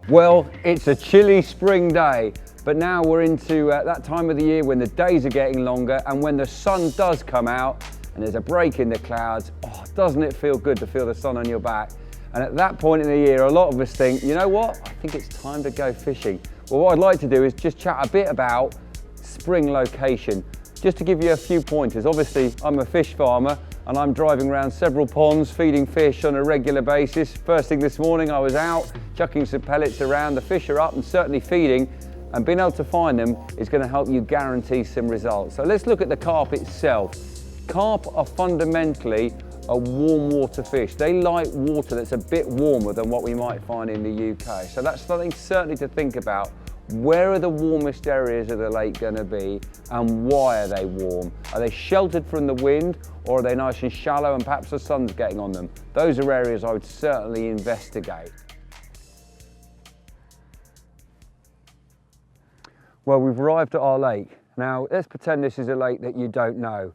Well, it's a chilly spring day, but now we're into that time of the year when the days are getting longer and when the sun does come out and there's a break in the clouds. Oh, doesn't it feel good to feel the sun on your back? And at that point in the year, a lot of us think, you know what? I think it's time to go fishing. Well, what I'd like to do is just chat a bit about spring location, just to give you a few pointers. Obviously, I'm a fish farmer and I'm driving around several ponds feeding fish on a regular basis. First thing this morning I was out chucking some pellets around. The fish are up and certainly feeding, and being able to find them is going to help you guarantee some results. So let's look at the carp itself. Carp are fundamentally a warm water fish. They like water that's a bit warmer than what we might find in the UK. So that's something certainly to think about. Where are the warmest areas of the lake going to be, and why are they warm? Are they sheltered from the wind, or are they nice and shallow and perhaps the sun's getting on them? Those are areas I would certainly investigate. Well, we've arrived at our lake. Now, let's pretend this is a lake that you don't know.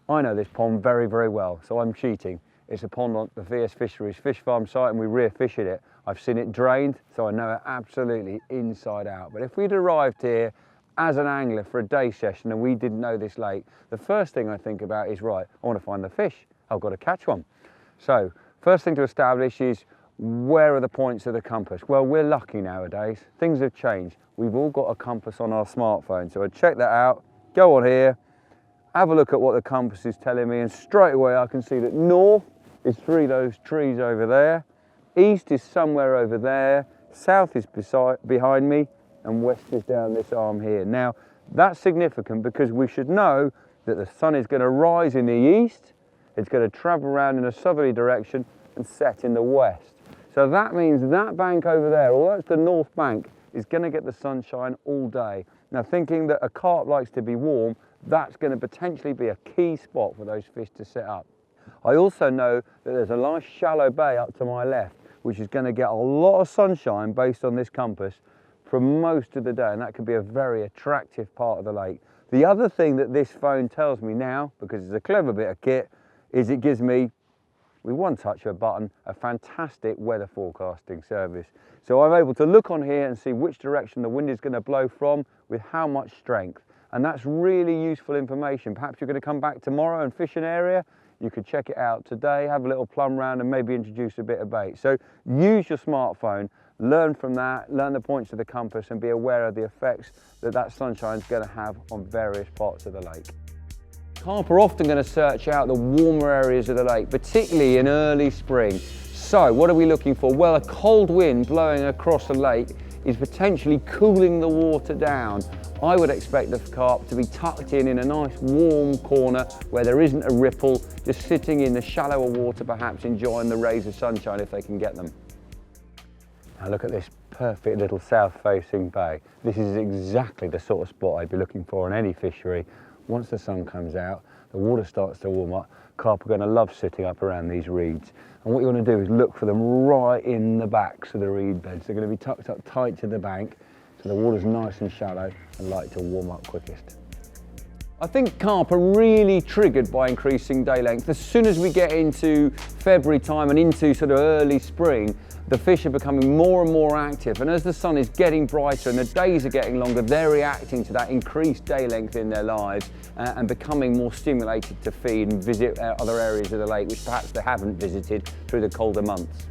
I know this pond very, very well, so I'm cheating. It's a pond on the VS Fisheries fish farm site and we rear fish in it. I've seen it drained, so I know it absolutely inside out. But if we'd arrived here as an angler for a day session and we didn't know this lake, the first thing I think about is, right, I want to find the fish. I've got to catch one. So, first thing to establish is, where are the points of the compass? Well, we're lucky nowadays. Things have changed. We've all got a compass on our smartphone. So I check that out, go on here, have a look at what the compass is telling me, and straight away I can see that north is through those trees over there, east is somewhere over there, south is behind me, and west is down this arm here. Now, that's significant because we should know that the sun is going to rise in the east, it's going to travel around in a southerly direction and set in the west. So that means that bank over there, although it's the north bank, is going to get the sunshine all day. Now, thinking that a carp likes to be warm, that's going to potentially be a key spot for those fish to set up. I also know that there's a nice shallow bay up to my left, which is going to get a lot of sunshine based on this compass for most of the day, and that could be a very attractive part of the lake. The other thing that this phone tells me now, because it's a clever bit of kit, is it gives me, with one touch of a button, a fantastic weather forecasting service. So I'm able to look on here and see which direction the wind is going to blow from with how much strength. And that's really useful information. Perhaps you're going to come back tomorrow and fish an area. You could check it out today, have a little plumb round and maybe introduce a bit of bait. So use your smartphone, learn from that, learn the points of the compass and be aware of the effects that sunshine is going to have on various parts of the lake. Carp are often going to search out the warmer areas of the lake, particularly in early spring. So what are we looking for? Well, a cold wind blowing across the lake is potentially cooling the water down. I would expect the carp to be tucked in a nice warm corner where there isn't a ripple, just sitting in the shallower water, perhaps enjoying the rays of sunshine if they can get them. Now look at this perfect little south-facing bay. This is exactly the sort of spot I'd be looking for in any fishery. Once the sun comes out, the water starts to warm up, carp are going to love sitting up around these reeds. And what you want to do is look for them right in the backs of the reed beds. They're going to be tucked up tight to the bank, so the water's nice and shallow and like to warm up quickest. I think carp are really triggered by increasing day length. As soon as we get into February time and into sort of early spring, the fish are becoming more and more active, and as the sun is getting brighter and the days are getting longer, they're reacting to that increased day length in their lives and becoming more stimulated to feed and visit other areas of the lake which perhaps they haven't visited through the colder months.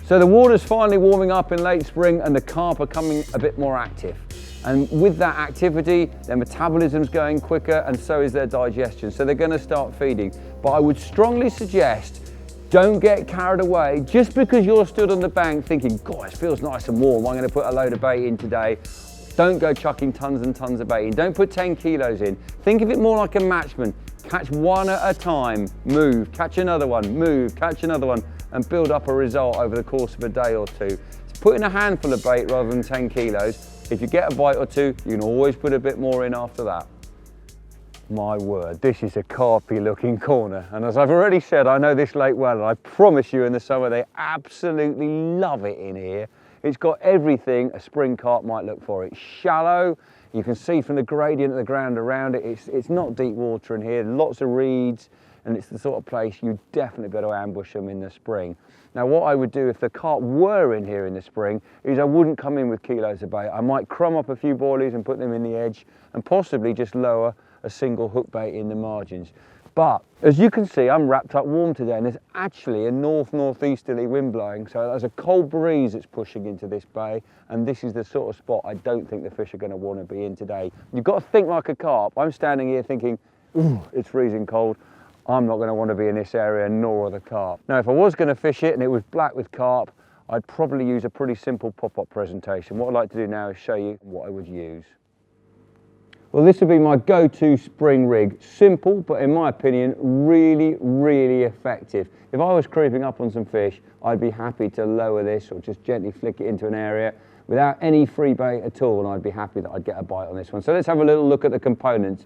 So the water's finally warming up in late spring and the carp are coming a bit more active. And with that activity, their metabolism's going quicker and so is their digestion. So they're going to start feeding. But I would strongly suggest, don't get carried away just because you're stood on the bank thinking, God, it feels nice and warm, I'm going to put a load of bait in today. Don't go chucking tons and tons of bait in. Don't put 10 kilos in. Think of it more like a matchman. Catch one at a time, move, catch another one, move, catch another one, and build up a result over the course of a day or two. So put in a handful of bait rather than 10 kilos. If you get a bite or two, you can always put a bit more in after that. My word, this is a carpy looking corner. And as I've already said, I know this lake well, and I promise you in the summer they absolutely love it in here. It's got everything a spring carp might look for. It's shallow, you can see from the gradient of the ground around it, it's not deep water in here, lots of reeds, and it's the sort of place you definitely better ambush them in the spring. Now what I would do if the carp were in here in the spring is I wouldn't come in with kilos of bait. I might crumb up a few boilies and put them in the edge and possibly just lower a single hook bait in the margins. But as you can see, I'm wrapped up warm today, and there's actually a north-northeasterly wind blowing, so there's a cold breeze that's pushing into this bay, and this is the sort of spot I don't think the fish are going to want to be in today. You've got to think like a carp. I'm standing here thinking, ooh, it's freezing cold. I'm not going to want to be in this area, nor are the carp. Now, if I was going to fish it and it was black with carp, I'd probably use a pretty simple pop-up presentation. What I'd like to do now is show you what I would use. Well, this would be my go-to spring rig. Simple, but in my opinion, really, really effective. If I was creeping up on some fish, I'd be happy to lower this or just gently flick it into an area without any free bait at all, and I'd be happy that I'd get a bite on this one. So let's have a little look at the components.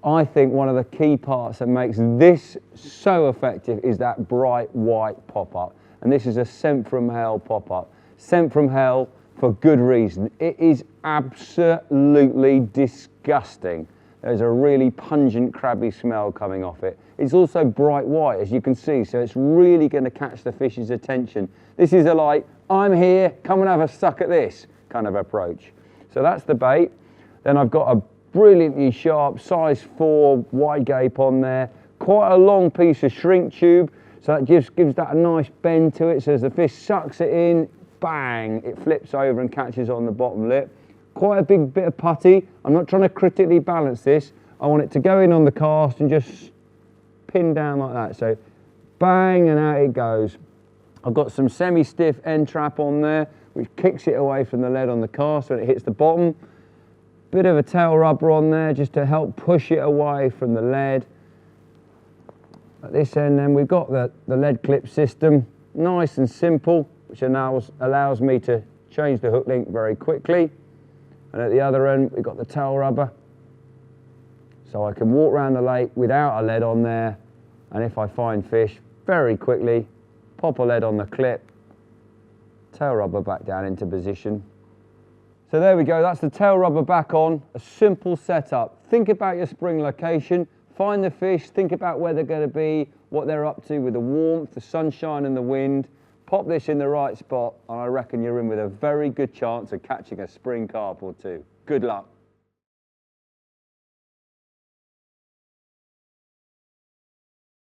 I think one of the key parts that makes this so effective is that bright white pop-up. And this is a scent from hell pop-up. Scent from hell for good reason. It is absolutely disgusting. There's a really pungent crabby smell coming off it. It's also bright white, as you can see, so it's really going to catch the fish's attention. This is a like, I'm here, come and have a suck at this kind of approach. So that's the bait. Then I've got a brilliantly sharp size 4 wide gape on there, quite a long piece of shrink tube, so that gives that a nice bend to it, so as the fish sucks it in, bang, it flips over and catches on the bottom lip. Quite a big bit of putty. I'm not trying to critically balance this. I want it to go in on the cast and just pin down like that. So bang, and out it goes. I've got some semi-stiff end trap on there, which kicks it away from the lead on the cast when it hits the bottom. Bit of a tail rubber on there just to help push it away from the lead. At this end then we've got the lead clip system, nice and simple, which allows me to change the hook link very quickly. And at the other end we've got the tail rubber, so I can walk around the lake without a lead on there, and if I find fish, very quickly pop a lead on the clip, tail rubber back down into position. So there we go, that's the tail rubber back on, a simple setup. Think about your spring location, find the fish, think about where they're going to be, what they're up to with the warmth, the sunshine and the wind. Pop this in the right spot and I reckon you're in with a very good chance of catching a spring carp or two. Good luck.